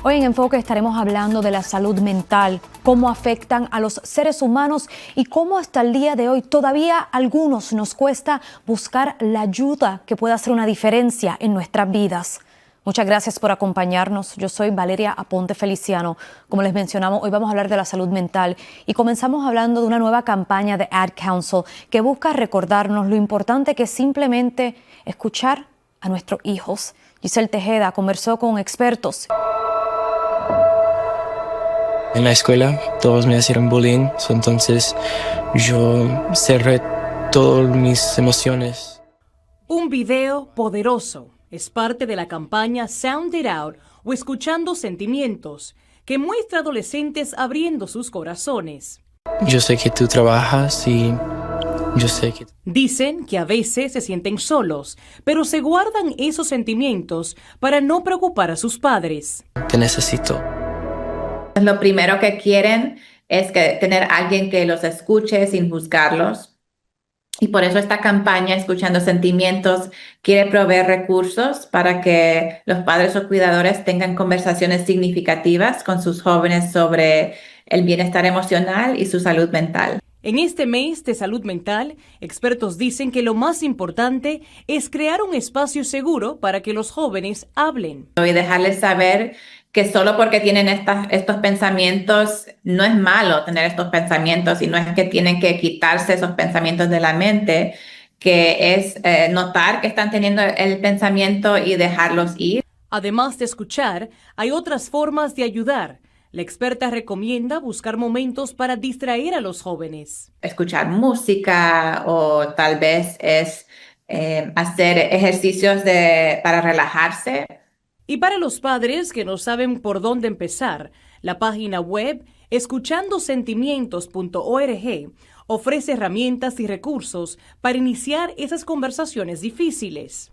Hoy en Enfoque estaremos hablando de la salud mental, cómo afectan a los seres humanos y cómo hasta el día de hoy todavía a algunos nos cuesta buscar la ayuda que pueda hacer una diferencia en nuestras vidas. Muchas gracias por acompañarnos. Yo soy Valeria Aponte Feliciano. Como les mencionamos, hoy vamos a hablar de la salud mental y comenzamos hablando de una nueva campaña de Ad Council que busca recordarnos lo importante que es simplemente escuchar a nuestros hijos. Giselle Tejeda conversó con expertos. En la escuela todos me hacían bullying, entonces yo cerré todas mis emociones. Un video poderoso es parte de la campaña Sound It Out o Escuchando Sentimientos, que muestra adolescentes abriendo sus corazones. Yo sé que tú trabajas y yo sé que... Dicen que a veces se sienten solos, pero se guardan esos sentimientos para no preocupar a sus padres. Te necesito. Lo primero que quieren es tener a alguien que los escuche sin juzgarlos. Y por eso esta campaña, Escuchando Sentimientos, quiere proveer recursos para que los padres o cuidadores tengan conversaciones significativas con sus jóvenes sobre el bienestar emocional y su salud mental. En este mes de salud mental, expertos dicen que lo más importante es crear un espacio seguro para que los jóvenes hablen. Y dejarles saber que solo porque tienen estos pensamientos, no es malo tener estos pensamientos y no es que tienen que quitarse esos pensamientos de la mente, que es notar que están teniendo el pensamiento y dejarlos ir. Además de escuchar, hay otras formas de ayudar. La experta recomienda buscar momentos para distraer a los jóvenes. Escuchar música o tal vez es hacer ejercicios para relajarse. Y para los padres que no saben por dónde empezar, la página web escuchandosentimientos.org ofrece herramientas y recursos para iniciar esas conversaciones difíciles.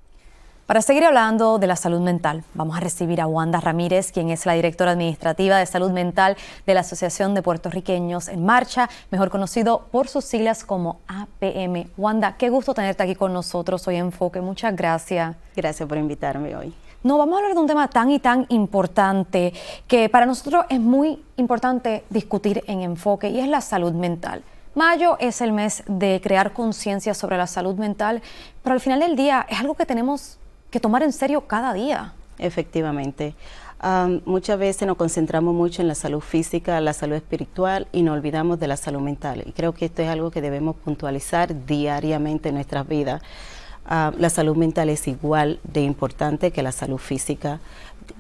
Para seguir hablando de la salud mental, vamos a recibir a Wanda Ramírez, quien es la directora administrativa de salud mental de la Asociación de Puertorriqueños en Marcha, mejor conocido por sus siglas como APM. Wanda, qué gusto tenerte aquí con nosotros hoy en Enfoque. Muchas gracias. Gracias por invitarme hoy. No, vamos a hablar de un tema tan y tan importante que para nosotros es muy importante discutir en Enfoque y es la salud mental. Mayo es el mes de crear conciencia sobre la salud mental, pero al final del día es algo que tenemos que tomar en serio cada día. Efectivamente. Muchas veces nos concentramos mucho en la salud física, la salud espiritual y nos olvidamos de la salud mental. Y creo que esto es algo que debemos puntualizar diariamente en nuestras vidas. La salud mental es igual de importante que la salud física.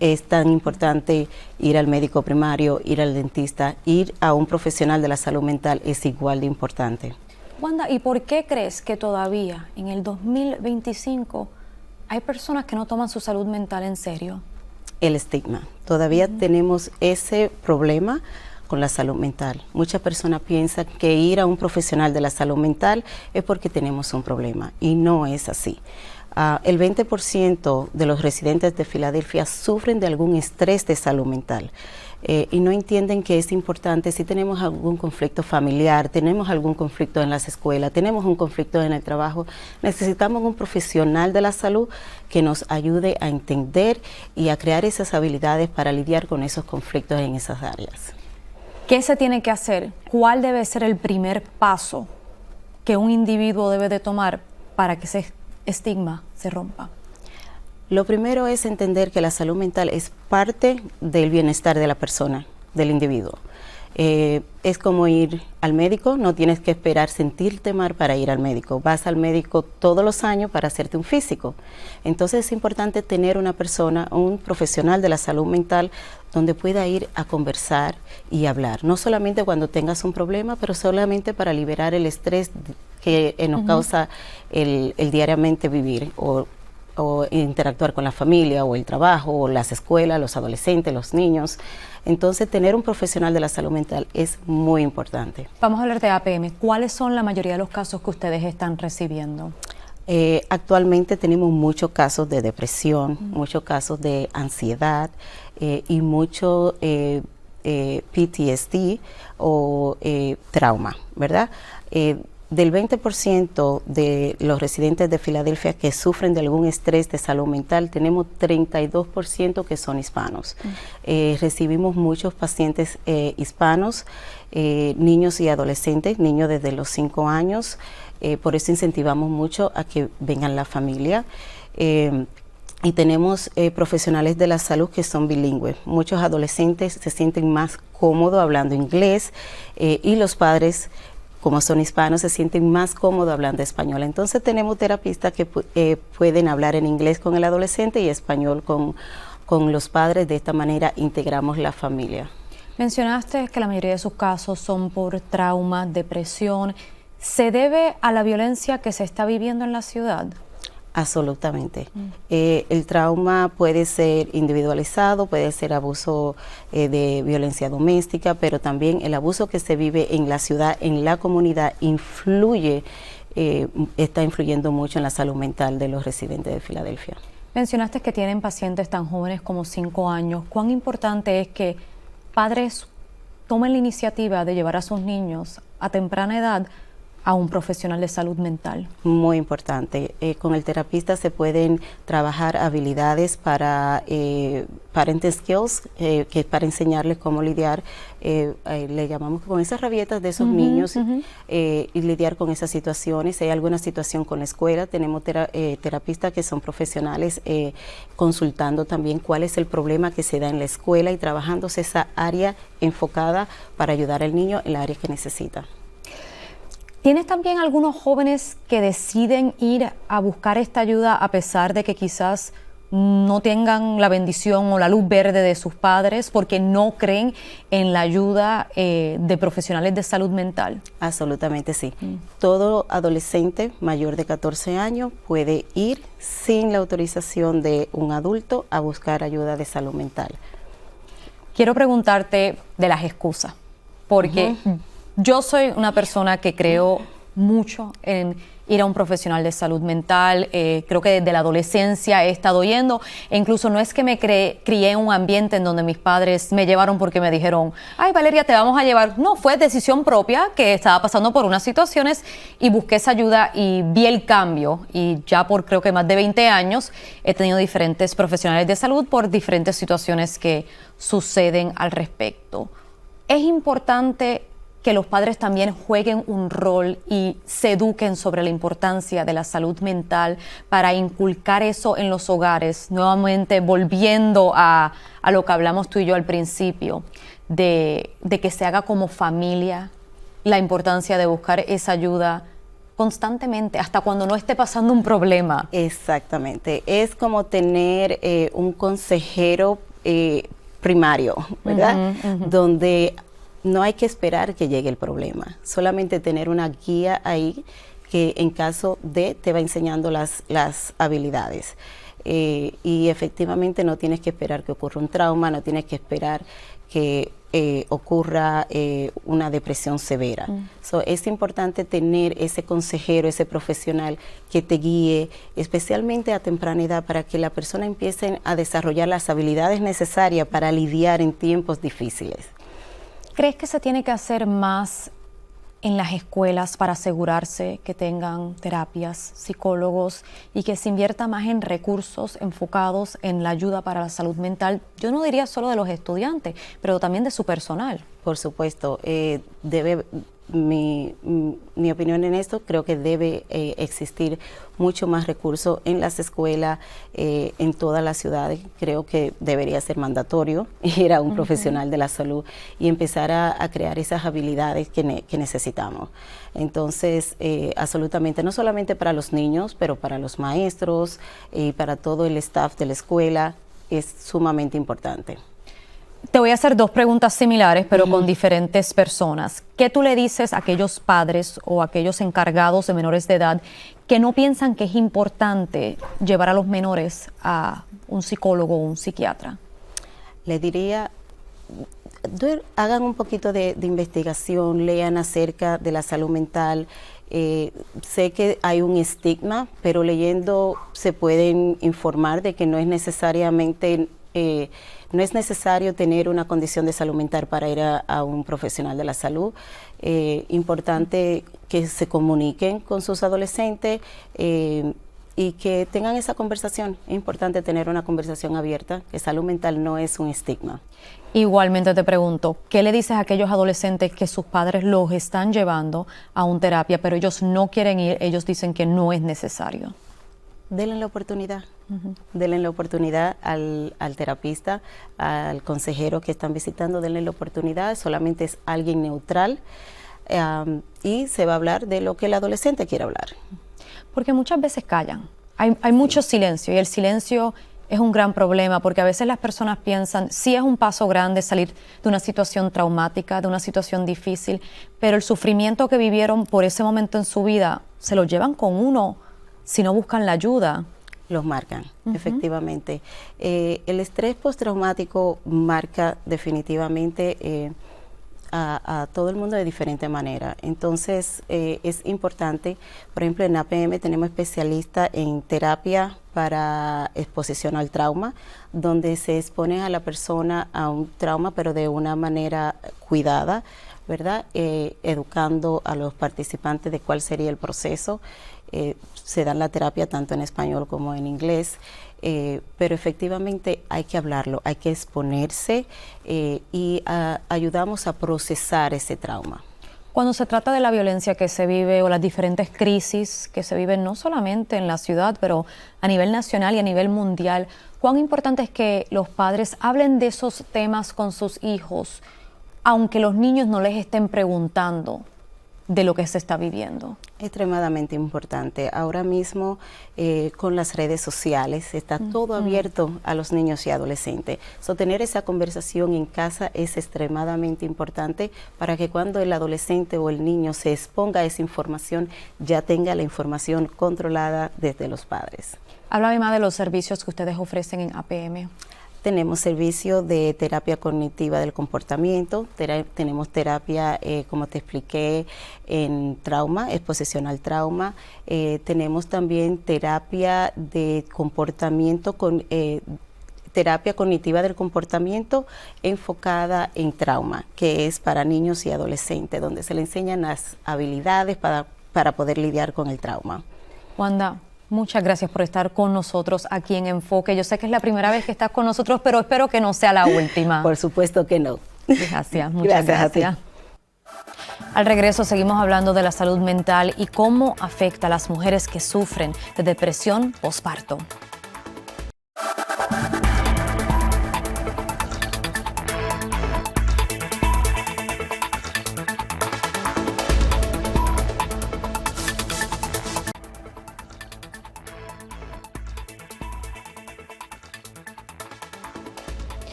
Es tan importante ir al médico primario, ir al dentista, ir a un profesional de la salud mental es igual de importante. Wanda, ¿y por qué crees que todavía en el 2025 hay personas que no toman su salud mental en serio? El estigma. Todavía tenemos ese problema con la salud mental. Muchas personas piensan que ir a un profesional de la salud mental es porque tenemos un problema y no es así. El 20% de los residentes de Filadelfia sufren de algún estrés de salud mental y no entienden que es importante si tenemos algún conflicto familiar, tenemos algún conflicto en las escuelas, tenemos un conflicto en el trabajo, necesitamos un profesional de la salud que nos ayude a entender y a crear esas habilidades para lidiar con esos conflictos en esas áreas. ¿Qué se tiene que hacer? ¿Cuál debe ser el primer paso que un individuo debe de tomar para que ese estigma se rompa? Lo primero es entender que la salud mental es parte del bienestar de la persona, del individuo. Es como ir al médico, no tienes que esperar sentirte mal para ir al médico. Vas al médico todos los años para hacerte un físico. Entonces es importante tener una persona, un profesional de la salud mental, donde pueda ir a conversar y hablar. No solamente cuando tengas un problema, pero solamente para liberar el estrés que nos causa el diariamente vivir o interactuar con la familia o el trabajo o las escuelas, los adolescentes, los niños. Entonces, tener un profesional de la salud mental es muy importante. Vamos a hablar de APM. ¿Cuáles son la mayoría de los casos que ustedes están recibiendo? Actualmente tenemos muchos casos de depresión, muchos casos de ansiedad y mucho PTSD o trauma, ¿verdad? del 20% de los residentes de Filadelfia que sufren de algún estrés de salud mental, tenemos 32% que son hispanos. Recibimos muchos pacientes hispanos, niños y adolescentes, niños desde los 5 años. Por eso incentivamos mucho a que vengan la familia. Y tenemos profesionales de la salud que son bilingües. Muchos adolescentes se sienten más cómodos hablando inglés y los padres, como son hispanos, se sienten más cómodos hablando español. Entonces tenemos terapistas que pueden hablar en inglés con el adolescente y español con los padres. De esta manera integramos la familia. Mencionaste que la mayoría de sus casos son por trauma, depresión. ¿Se debe a la violencia que se está viviendo en la ciudad? Absolutamente. El trauma puede ser individualizado, puede ser abuso de violencia doméstica, pero también el abuso que se vive en la ciudad, en la comunidad, está influyendo mucho en la salud mental de los residentes de Filadelfia. Mencionaste que tienen pacientes tan jóvenes como 5 años. ¿Cuán importante es que padres tomen la iniciativa de llevar a sus niños a temprana edad a un profesional de salud mental? Muy importante. Con el terapista se pueden trabajar habilidades para parenting skills, que es para enseñarles cómo lidiar, le llamamos con esas rabietas de esos niños y lidiar con esas situaciones. Si hay alguna situación con la escuela, tenemos terapistas que son profesionales consultando también cuál es el problema que se da en la escuela y trabajándose esa área enfocada para ayudar al niño en la área que necesita. ¿Tienes también algunos jóvenes que deciden ir a buscar esta ayuda a pesar de que quizás no tengan la bendición o la luz verde de sus padres porque no creen en la ayuda de profesionales de salud mental? Absolutamente sí. Todo adolescente mayor de 14 años puede ir sin la autorización de un adulto a buscar ayuda de salud mental. Quiero preguntarte de las excusas, porque yo soy una persona que creo mucho en ir a un profesional de salud mental. Creo que desde la adolescencia he estado yendo, e incluso no es que me crié en un ambiente en donde mis padres me llevaron porque me dijeron, ay Valeria, te vamos a llevar. No, fue decisión propia, que estaba pasando por unas situaciones y busqué esa ayuda y vi el cambio, y ya por creo que más de 20 años he tenido diferentes profesionales de salud por diferentes situaciones que suceden al respecto. Es importante que los padres también jueguen un rol y se eduquen sobre la importancia de la salud mental para inculcar eso en los hogares, nuevamente volviendo a lo que hablamos tú y yo al principio, de que se haga como familia, la importancia de buscar esa ayuda constantemente, hasta cuando no esté pasando un problema. Exactamente, es como tener un consejero primario, ¿verdad? Donde no hay que esperar que llegue el problema, solamente tener una guía ahí que en caso de te va enseñando las habilidades. Y efectivamente no tienes que esperar que ocurra un trauma, no tienes que esperar que ocurra una depresión severa. Es importante tener ese consejero, ese profesional que te guíe, especialmente a temprana edad, para que la persona empiece a desarrollar las habilidades necesarias para lidiar en tiempos difíciles. ¿Crees que se tiene que hacer más en las escuelas para asegurarse que tengan terapias, psicólogos y que se invierta más en recursos enfocados en la ayuda para la salud mental? Yo no diría solo de los estudiantes, pero también de su personal. Por supuesto, mi opinión en esto, creo que debe existir mucho más recursos en las escuelas, en todas las ciudades. Creo que debería ser mandatorio ir a un profesional de la salud y empezar a crear esas habilidades que necesitamos. Entonces, absolutamente, no solamente para los niños, pero para los maestros y para todo el staff de la escuela, es sumamente importante. Te voy a hacer 2 preguntas similares, pero con diferentes personas. ¿Qué tú le dices a aquellos padres o aquellos encargados de menores de edad que no piensan que es importante llevar a los menores a un psicólogo o un psiquiatra? Le diría, hagan un poquito de investigación, lean acerca de la salud mental. Sé que hay un estigma, pero leyendo se pueden informar de que no es necesariamente No es necesario tener una condición de salud mental para ir a un profesional de la salud. Importante que se comuniquen con sus adolescentes y que tengan esa conversación. Es importante tener una conversación abierta, que salud mental no es un estigma. Igualmente te pregunto, ¿qué le dices a aquellos adolescentes que sus padres los están llevando a una terapia, pero ellos no quieren ir, ellos dicen que no es necesario? Denle la oportunidad. Denle la oportunidad al terapista, al consejero que están visitando, denle la oportunidad, solamente es alguien neutral y se va a hablar de lo que el adolescente quiere hablar. Porque muchas veces callan, hay mucho silencio y el silencio es un gran problema porque a veces las personas piensan, sí es un paso grande salir de una situación traumática, de una situación difícil, pero el sufrimiento que vivieron por ese momento en su vida se lo llevan con uno si no buscan la ayuda. Los marcan, efectivamente. El estrés postraumático marca definitivamente a todo el mundo de diferente manera. Entonces, es importante, por ejemplo, en APM tenemos especialistas en terapia para exposición al trauma, donde se expone a la persona a un trauma, pero de una manera cuidada, ¿verdad? Educando a los participantes de cuál sería el proceso. Se dan la terapia tanto en español como en inglés, pero efectivamente hay que hablarlo, hay que exponerse y ayudamos a procesar ese trauma. Cuando se trata de la violencia que se vive o las diferentes crisis que se viven no solamente en la ciudad, pero a nivel nacional y a nivel mundial, ¿cuán importante es que los padres hablen de esos temas con sus hijos, aunque los niños no les estén preguntando de lo que se está viviendo? Extremadamente importante. Ahora mismo con las redes sociales está todo abierto a los niños y adolescentes. Tener esa conversación en casa es extremadamente importante para que cuando el adolescente o el niño se exponga a esa información, ya tenga la información controlada desde los padres. Háblame más de los servicios que ustedes ofrecen en APM. Tenemos servicio de terapia cognitiva del comportamiento, tenemos terapia, como te expliqué, en trauma, exposición al trauma. Tenemos también terapia de comportamiento, terapia cognitiva del comportamiento enfocada en trauma, que es para niños y adolescentes, donde se le enseñan las habilidades para poder lidiar con el trauma. Wanda, muchas gracias por estar con nosotros aquí en Enfoque. Yo sé que es la primera vez que estás con nosotros, pero espero que no sea la última. Por supuesto que no. Gracias, muchas gracias. Al regreso seguimos hablando de la salud mental y cómo afecta a las mujeres que sufren de depresión posparto.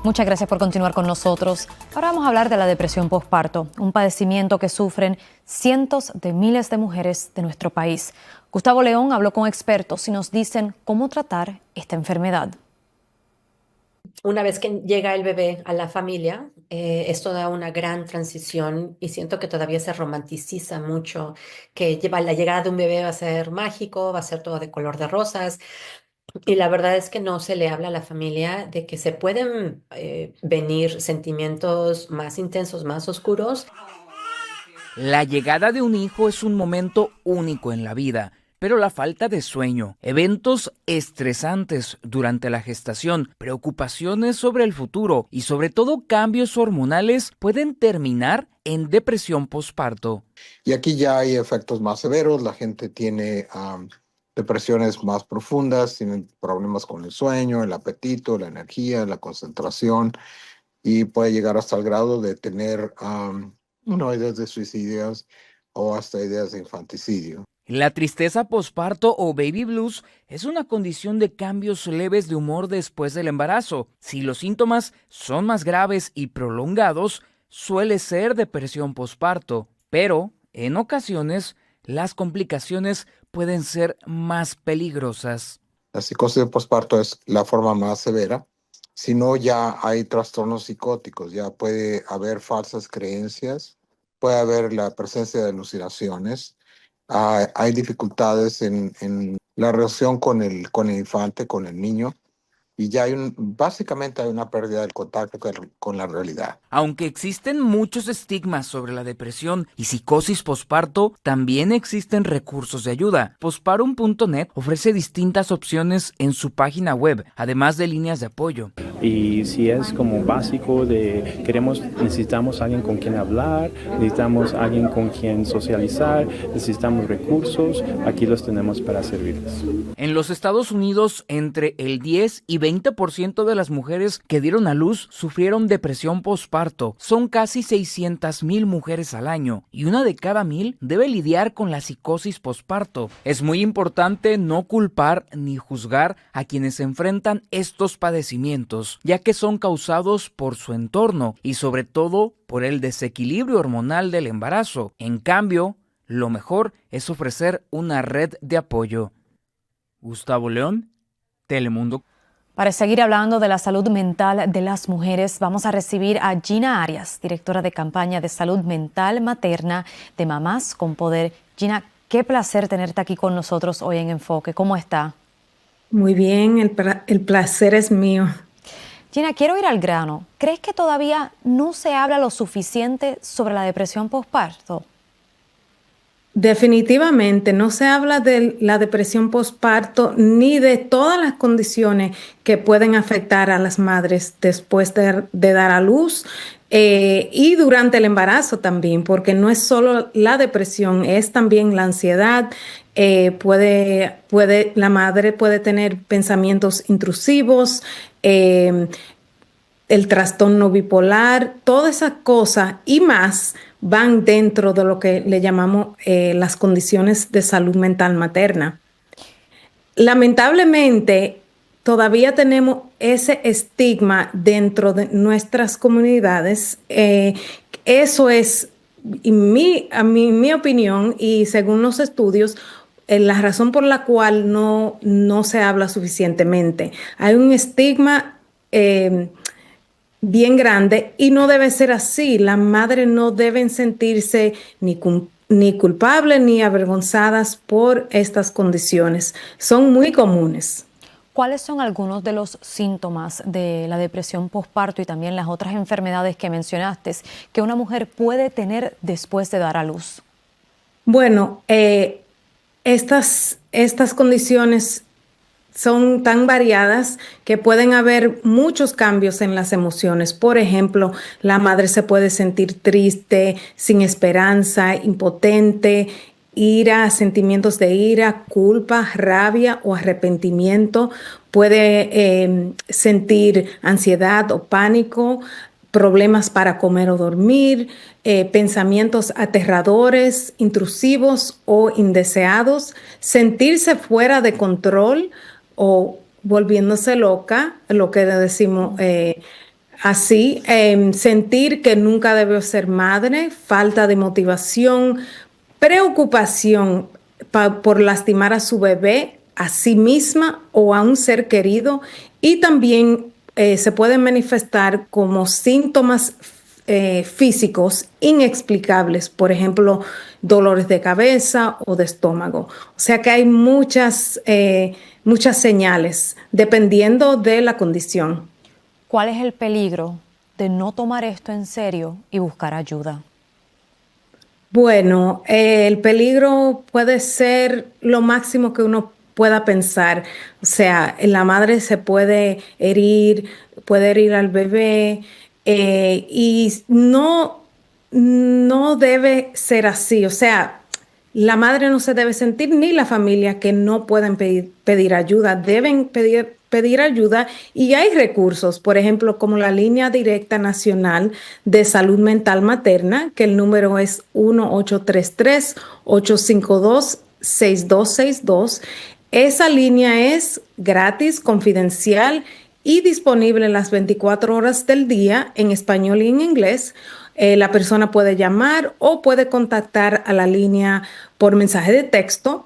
Muchas gracias por continuar con nosotros. Ahora vamos a hablar de la depresión posparto, un padecimiento que sufren cientos de miles de mujeres de nuestro país. Gustavo León habló con expertos y nos dicen cómo tratar esta enfermedad. Una vez que llega el bebé a la familia, es toda una gran transición y siento que todavía se romanticiza mucho, que la llegada de un bebé va a ser mágico, va a ser todo de color de rosas. Y la verdad es que no se le habla a la familia de que se pueden venir sentimientos más intensos, más oscuros. La llegada de un hijo es un momento único en la vida, pero la falta de sueño, eventos estresantes durante la gestación, preocupaciones sobre el futuro y sobre todo cambios hormonales pueden terminar en depresión posparto. Y aquí ya hay efectos más severos, la gente tiene depresiones más profundas, tienen problemas con el sueño, el apetito, la energía, la concentración y puede llegar hasta el grado de tener ideas de suicidios o hasta ideas de infanticidio. La tristeza posparto o baby blues es una condición de cambios leves de humor después del embarazo. Si los síntomas son más graves y prolongados, suele ser depresión posparto, pero en ocasiones las complicaciones pueden ser más peligrosas. La psicosis de posparto es la forma más severa. Si no, ya hay trastornos psicóticos, ya puede haber falsas creencias, puede haber la presencia de alucinaciones, hay dificultades en la relación con el infante, con el niño, y ya básicamente hay una pérdida del contacto con la realidad. Aunque existen muchos estigmas sobre la depresión y psicosis posparto, también existen recursos de ayuda. Postpartum.net ofrece distintas opciones en su página web, además de líneas de apoyo. Y si es como básico necesitamos alguien con quien hablar, necesitamos alguien con quien socializar, necesitamos recursos, aquí los tenemos para servirles. En los Estados Unidos, entre el 10 y 20% de las mujeres que dieron a luz sufrieron depresión posparto. Son casi 600,000 mujeres al año y una de cada 1,000 debe lidiar con la psicosis posparto. Es muy importante no culpar ni juzgar a quienes enfrentan estos padecimientos, ya que son causados por su entorno y sobre todo por el desequilibrio hormonal del embarazo. En cambio, lo mejor es ofrecer una red de apoyo. Gustavo León, Telemundo. Para seguir hablando de la salud mental de las mujeres, vamos a recibir a Gina Arias, directora de campaña de salud mental materna de Mamás con Poder. Gina, qué placer tenerte aquí con nosotros hoy en Enfoque. ¿Cómo está? Muy bien, el placer es mío. Gina, quiero ir al grano. ¿Crees que todavía no se habla lo suficiente sobre la depresión posparto? Definitivamente no se habla de la depresión posparto ni de todas las condiciones que pueden afectar a las madres después de dar a luz y durante el embarazo también, porque no es solo la depresión, es también la ansiedad. La madre puede tener pensamientos intrusivos, el trastorno bipolar, todas esas cosas y más van dentro de lo que le llamamos las condiciones de salud mental materna. Lamentablemente, todavía tenemos ese estigma dentro de nuestras comunidades. Eso es, mi opinión, y según los estudios, la razón por la cual no se habla suficientemente. Hay un estigma bien grande y no debe ser así. Las madres no deben sentirse ni culpables ni avergonzadas por estas condiciones. Son muy comunes. ¿Cuáles son algunos de los síntomas de la depresión posparto y también las otras enfermedades que mencionaste que una mujer puede tener después de dar a luz? Bueno, estas condiciones son tan variadas que pueden haber muchos cambios en las emociones. Por ejemplo, la madre se puede sentir triste, sin esperanza, impotente, ira, sentimientos de ira, culpa, rabia o arrepentimiento. Puede sentir ansiedad o pánico, problemas para comer o dormir, pensamientos aterradores, intrusivos o indeseados, sentirse fuera de control o volviéndose loca, lo que decimos así, sentir que nunca debió ser madre, falta de motivación, preocupación por lastimar a su bebé, a sí misma o a un ser querido, y también se pueden manifestar como síntomas físicos inexplicables, por ejemplo, dolores de cabeza o de estómago. O sea que hay muchas señales dependiendo de la condición. ¿Cuál es el peligro de no tomar esto en serio y buscar ayuda? Bueno, el peligro puede ser lo máximo que uno pueda pensar. O sea, la madre se puede herir al bebé, y no debe ser así. O sea, la madre no se debe sentir ni la familia que no pueden pedir ayuda. Deben pedir ayuda y hay recursos, por ejemplo, como la Línea Directa Nacional de Salud Mental Materna, que el número es 1-833-852-6262. Esa línea es gratis, confidencial y disponible las 24 horas del día en español y en inglés. La persona puede llamar o puede contactar a la línea por mensaje de texto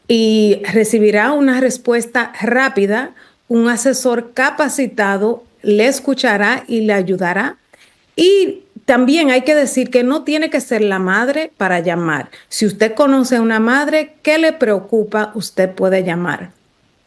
y recibirá una respuesta rápida. Un asesor capacitado le escuchará y le ayudará. Y también hay que decir que no tiene que ser la madre para llamar. Si usted conoce a una madre que le preocupa, usted puede llamar.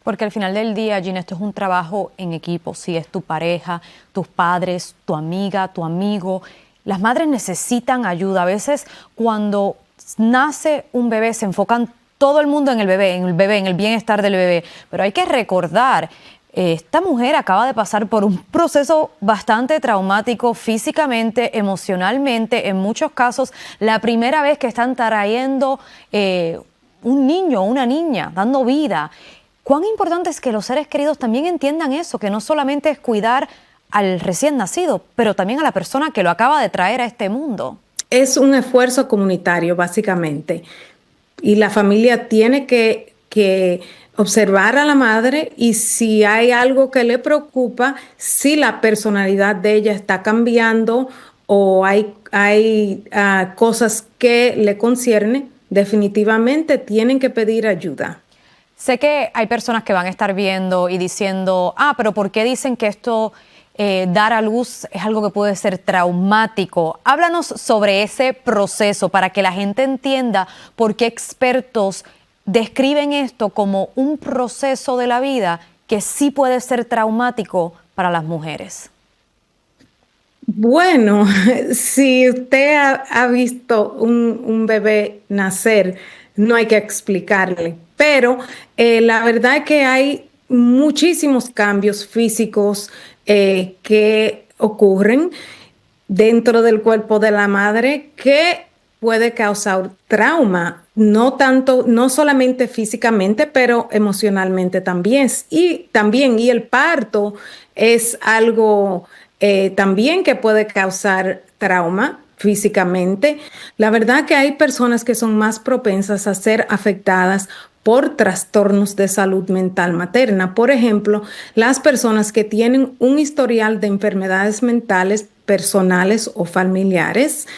Porque al final del día, Gina, esto es un trabajo en equipo. Si es tu pareja, tus padres, tu amiga, tu amigo. Las madres necesitan ayuda. A veces cuando nace un bebé se enfocan todo el mundo en el bebé, en el bienestar del bebé. Pero hay que recordar, esta mujer acaba de pasar por un proceso bastante traumático físicamente, emocionalmente. En muchos casos, la primera vez que están trayendo un niño o una niña, dando vida. ¿Cuán importante es que los seres queridos también entiendan eso? Que no solamente es cuidar al recién nacido, pero también a la persona que lo acaba de traer a este mundo. Es un esfuerzo comunitario, básicamente. Y la familia tiene que observar a la madre y si hay algo que le preocupa, si la personalidad de ella está cambiando o hay cosas que le conciernen, definitivamente tienen que pedir ayuda. Sé que hay personas que van a estar viendo y diciendo, pero ¿por qué dicen que esto, dar a luz, es algo que puede ser traumático? Háblanos sobre ese proceso para que la gente entienda por qué expertos describen esto como un proceso de la vida que sí puede ser traumático para las mujeres. Bueno, si usted ha visto un bebé nacer, no hay que explicarle, pero la verdad es que hay muchísimos cambios físicos que ocurren dentro del cuerpo de la madre que puede causar trauma, no solamente físicamente, pero emocionalmente también. Y el parto es algo también que puede causar trauma físicamente. La verdad que hay personas que son más propensas a ser afectadas por trastornos de salud mental materna. Por ejemplo, las personas que tienen un historial de enfermedades mentales personales o familiares,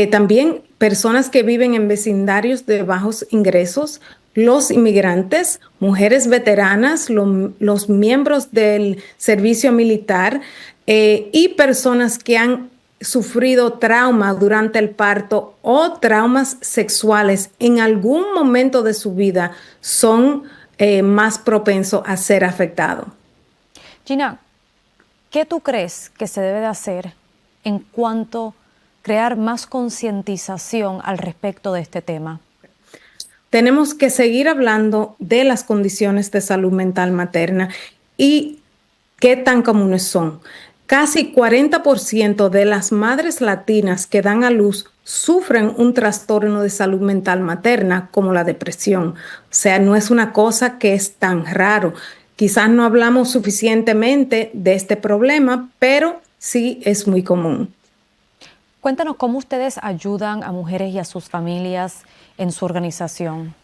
también personas que viven en vecindarios de bajos ingresos, los inmigrantes, mujeres veteranas, los miembros del servicio militar y personas que han sufrido trauma durante el parto o traumas sexuales en algún momento de su vida son más propensos a ser afectados. Gina, ¿qué tú crees que se debe de hacer en cuanto a crear más concientización al respecto de este tema? Tenemos que seguir hablando de las condiciones de salud mental materna y qué tan comunes son. Casi 40% de las madres latinas que dan a luz sufren un trastorno de salud mental materna como la depresión. O sea, no es una cosa que es tan raro. Quizás no hablamos suficientemente de este problema, pero sí es muy común. Cuéntanos cómo ustedes ayudan a mujeres y a sus familias en su organización.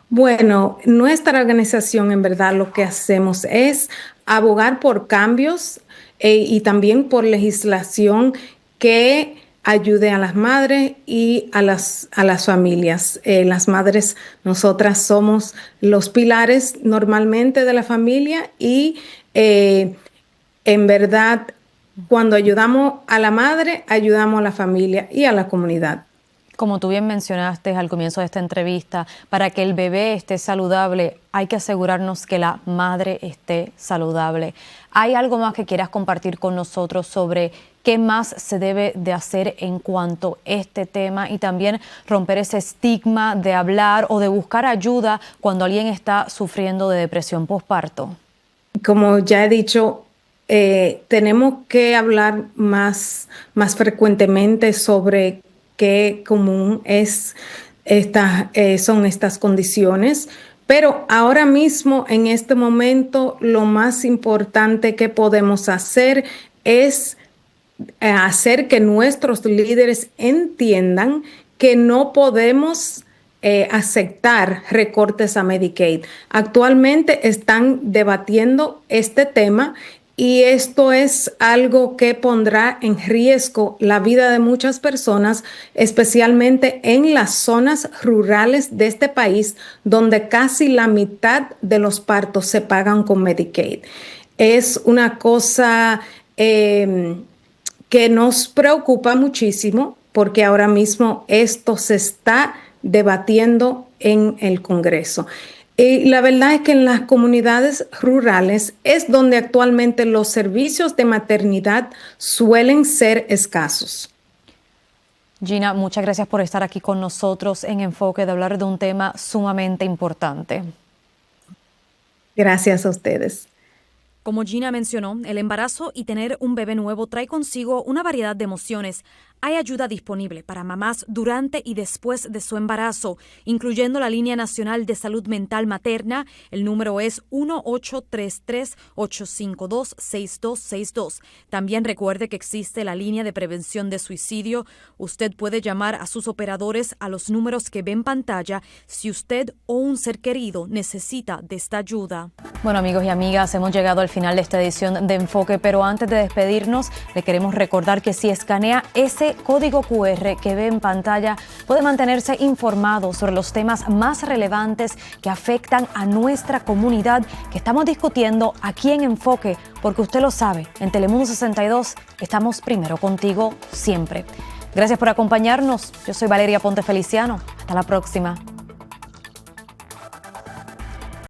Bueno, nuestra organización en verdad lo que hacemos es abogar por cambios y también por legislación que ayude a las madres y a las familias. Las madres, nosotras somos los pilares normalmente de la familia y en verdad cuando ayudamos a la madre, ayudamos a la familia y a la comunidad. Como tú bien mencionaste al comienzo de esta entrevista, para que el bebé esté saludable, hay que asegurarnos que la madre esté saludable. ¿Hay algo más que quieras compartir con nosotros sobre qué más se debe de hacer en cuanto a este tema y también romper ese estigma de hablar o de buscar ayuda cuando alguien está sufriendo de depresión postparto? Como ya he dicho, tenemos que hablar más frecuentemente sobre qué común son estas condiciones, pero ahora mismo, en este momento, lo más importante que podemos hacer es hacer que nuestros líderes entiendan que no podemos aceptar recortes a Medicaid. Actualmente están debatiendo este tema y esto es algo que pondrá en riesgo la vida de muchas personas, especialmente en las zonas rurales de este país, donde casi la mitad de los partos se pagan con Medicaid. Es una cosa que nos preocupa muchísimo porque ahora mismo esto se está debatiendo en el Congreso. Y la verdad es que en las comunidades rurales es donde actualmente los servicios de maternidad suelen ser escasos. Gina, muchas gracias por estar aquí con nosotros en Enfoque, de hablar de un tema sumamente importante. Gracias a ustedes. Como Gina mencionó, el embarazo y tener un bebé nuevo trae consigo una variedad de emociones. Hay ayuda disponible para mamás durante y después de su embarazo, incluyendo la Línea Nacional de Salud Mental Materna. El número es 1-833-852-6262. También recuerde que existe la línea de prevención de suicidio. Usted puede llamar a sus operadores a los números que ve en pantalla si usted o un ser querido necesita de esta ayuda. Bueno, amigos y amigas, hemos llegado al final de esta edición de Enfoque, pero antes de despedirnos, le queremos recordar que si escanea ese código QR que ve en pantalla, puede mantenerse informado sobre los temas más relevantes que afectan a nuestra comunidad que estamos discutiendo aquí en Enfoque, porque usted lo sabe, en Telemundo 62 estamos primero contigo siempre. Gracias por acompañarnos. Yo soy Valeria Ponte Feliciano. Hasta la próxima.